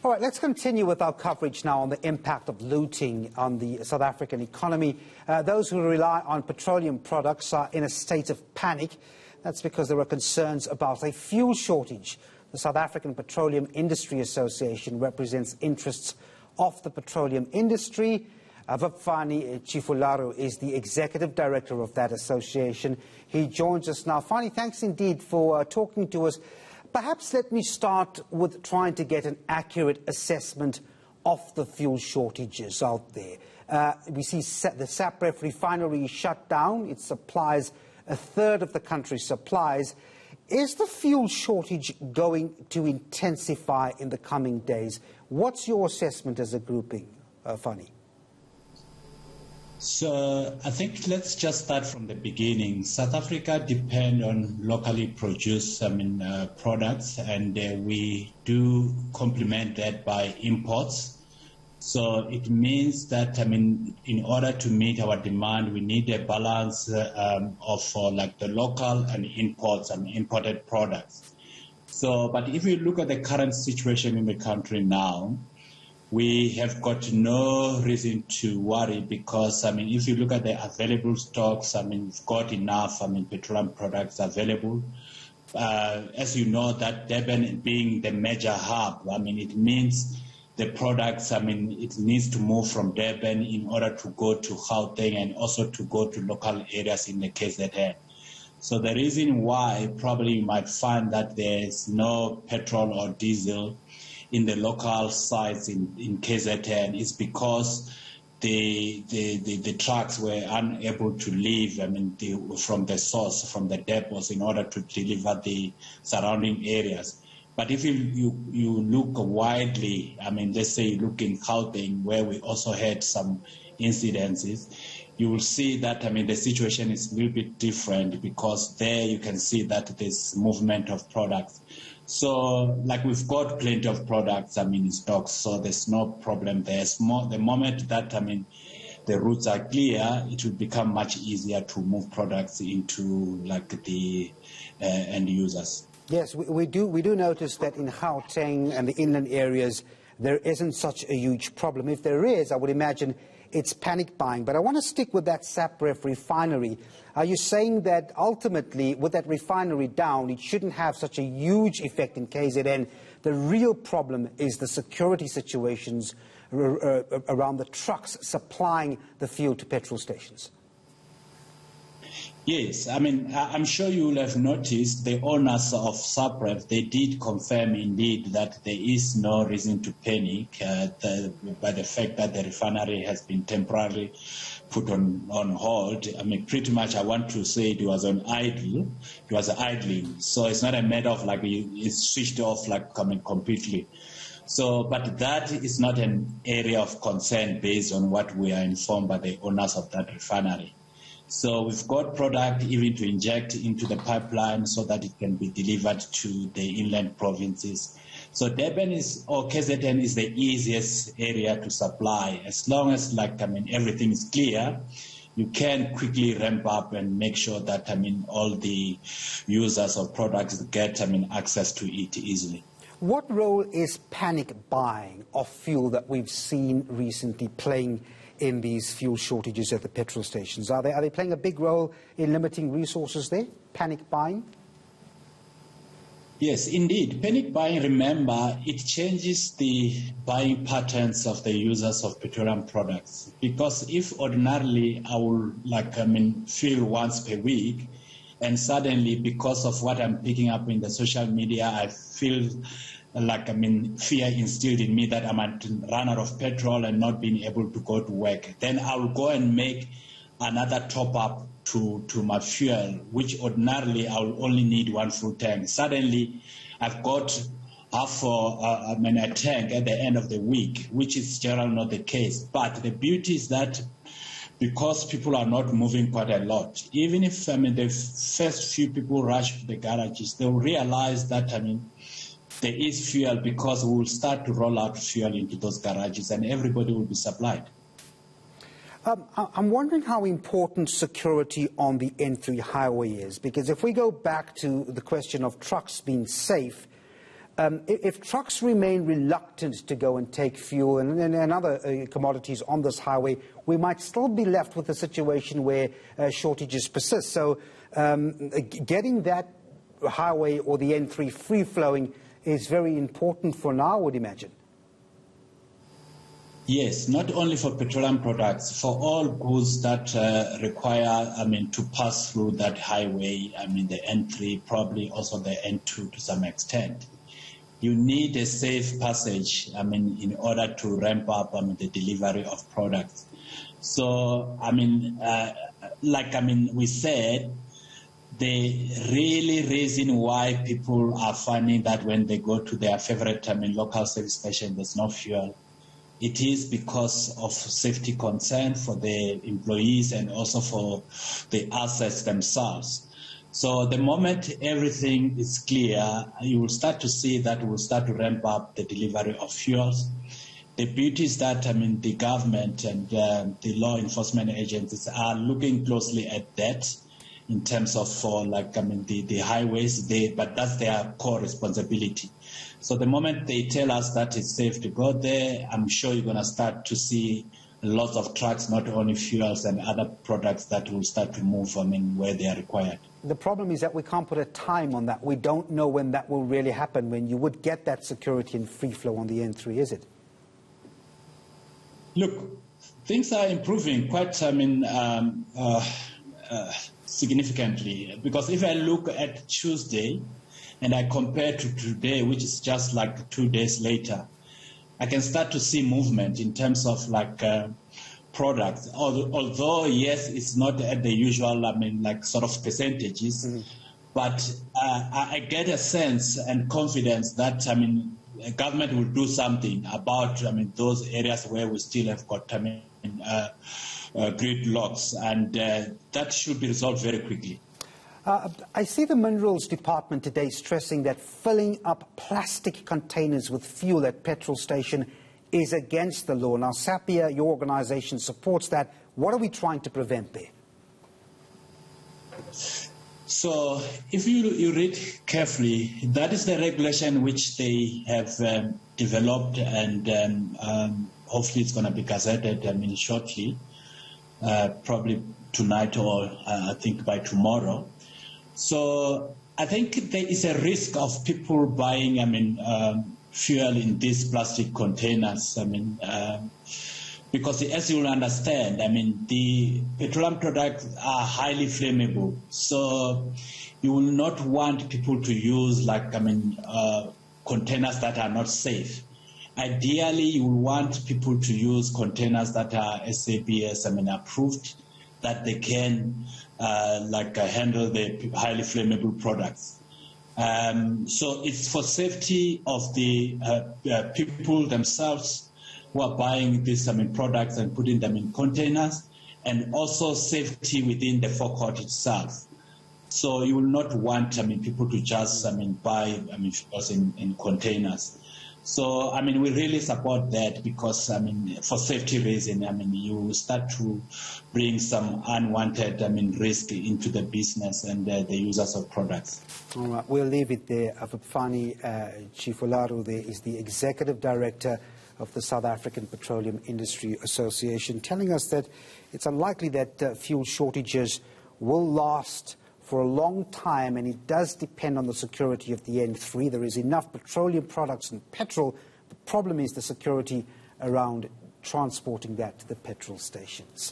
All right, let's continue with our coverage now on the impact of looting on the South African economy. Those who rely on petroleum products are in a state of panic. That's because there are concerns about a fuel shortage. The South African Petroleum Industry Association represents interests of the petroleum industry. Avhapfani Tshifularo is the executive director of that association. He joins us now. Fani, thanks indeed for talking to us. Perhaps let me start with trying to get an accurate assessment of the fuel shortages out there. We see the SA Refinery shut down. It supplies a third of the country's supplies. Is the fuel shortage going to intensify in the coming days? What's your assessment as a grouping, Fani? So I think let's just start from the beginning. South Africa depends on locally produced products, and we do complement that by imports. So it means that in order to meet our demand, we need a balance of like the local and imports and imported products. So, but if you look at the current situation in the country now, we have got no reason to worry because, if you look at the available stocks, we've got enough, petroleum products available. As you know, that Durban being the major hub, it means the products, it needs to move from Durban in order to go to Gauteng and also to go to local areas in the KZN. So the reason why probably you might find that there's no petrol or diesel in the local sites in KZN is because the trucks were unable to leave from the source, from the depots in order to deliver the surrounding areas. But if you look widely, let's say you look in Gauteng, where we also had some incidences, you will see that the situation is a little bit different because there you can see that there's movement of products. So, like we've got plenty of products, in stocks, so there's no problem there. The moment that, the routes are clear, it will become much easier to move products into, like, the end users. Yes, we do notice that in Gauteng and the inland areas, there isn't such a huge problem. If there is, I would imagine it's panic buying. But I want to stick with that SAPREF refinery. Are you saying that ultimately, with that refinery down, it shouldn't have such a huge effect in KZN? The real problem is the security situations around the trucks supplying the fuel to petrol stations. Yes, I'm sure you will have noticed the owners of SAPREF, they did confirm indeed that there is no reason to panic by the fact that the refinery has been temporarily put on hold. Pretty much I want to say it was on idle. It was idling. So it's not a matter of like it's switched off like completely. So, but that is not an area of concern based on what we are informed by the owners of that refinery. So we've got product even to inject into the pipeline so that it can be delivered to the inland provinces. So Durban or KZN is the easiest area to supply. As long as everything is clear, you can quickly ramp up and make sure that all the users of products get access to it easily. What role is panic buying of fuel that we've seen recently playing in these fuel shortages at the petrol stations? Are they playing a big role in limiting resources there, panic buying? Yes, indeed. Panic buying, remember, it changes the buying patterns of the users of petroleum products. Because if ordinarily I will fuel once per week, and suddenly because of what I'm picking up in the social media, I feel fear instilled in me that I might run out of petrol and not being able to go to work. Then I will go and make another top up to my fuel, which ordinarily I will only need one full tank. Suddenly, I've got half a tank at the end of the week, which is generally not the case. But the beauty is that because people are not moving quite a lot, even if the first few people rush to the garages, they will realize that there is fuel because we will start to roll out fuel into those garages and everybody will be supplied. I'm wondering how important security on the N3 highway is, because if we go back to the question of trucks being safe, If trucks remain reluctant to go and take fuel and other commodities on this highway, we might still be left with a situation where shortages persist. So getting that highway or the N3 free-flowing is very important for now, I would imagine. Yes, not only for petroleum products, for all goods that require, to pass through that highway, the N3, probably also the N2 to some extent. You need a safe passage, in order to ramp up, the delivery of products. So, we said, the really reason why people are finding that when they go to their favorite, local service station, there's no fuel, it is because of safety concern for the employees and also for the assets themselves. So the moment everything is clear, you will start to see that we'll start to ramp up the delivery of fuels. The beauty is that, the government and the law enforcement agencies are looking closely at that in terms of the highways, but that's their core responsibility. So the moment they tell us that it's safe to go there, I'm sure you're going to start to see lots of trucks, not only fuels and other products that will start to move, where they are required. The problem is that we can't put a time on that. We don't know when that will really happen, when you would get that security and free flow on the N3, is it? Look, things are improving quite, significantly. Because if I look at Tuesday and I compare to today, which is just like 2 days later, I can start to see movement in terms of products. Although, yes, it's not at the usual, sort of percentages, but I get a sense and confidence that, government will do something about, those areas where we still have got, gridlocks, and that should be resolved very quickly. I see the Minerals Department today stressing that filling up plastic containers with fuel at petrol station is against the law. Now, SAPIA, your organization, supports that. What are we trying to prevent there? So, if you read carefully, that is the regulation which they have developed, and hopefully it's going to be gazetted shortly, probably tonight or I think by tomorrow. So I think there is a risk of people buying, fuel in these plastic containers. Because as you will understand, the petroleum products are highly flammable. So you will not want people to use containers that are not safe. Ideally, you will want people to use containers that are SABS, approved, that they can handle the highly flammable products. So it's for safety of the people themselves who are buying these products and putting them in containers, and also safety within the forecourt itself. So you will not want people to just buy fuels in containers. So we really support that because for safety reasons, you start to bring some unwanted risk into the business and the users of products. All right, we'll leave it there. Avhapfani Tshifularo there is the Executive Director of the South African Petroleum Industry Association, telling us that it's unlikely that fuel shortages will last for a long time, and it does depend on the security of the N3. There is enough petroleum products and petrol. The problem is the security around transporting that to the petrol stations.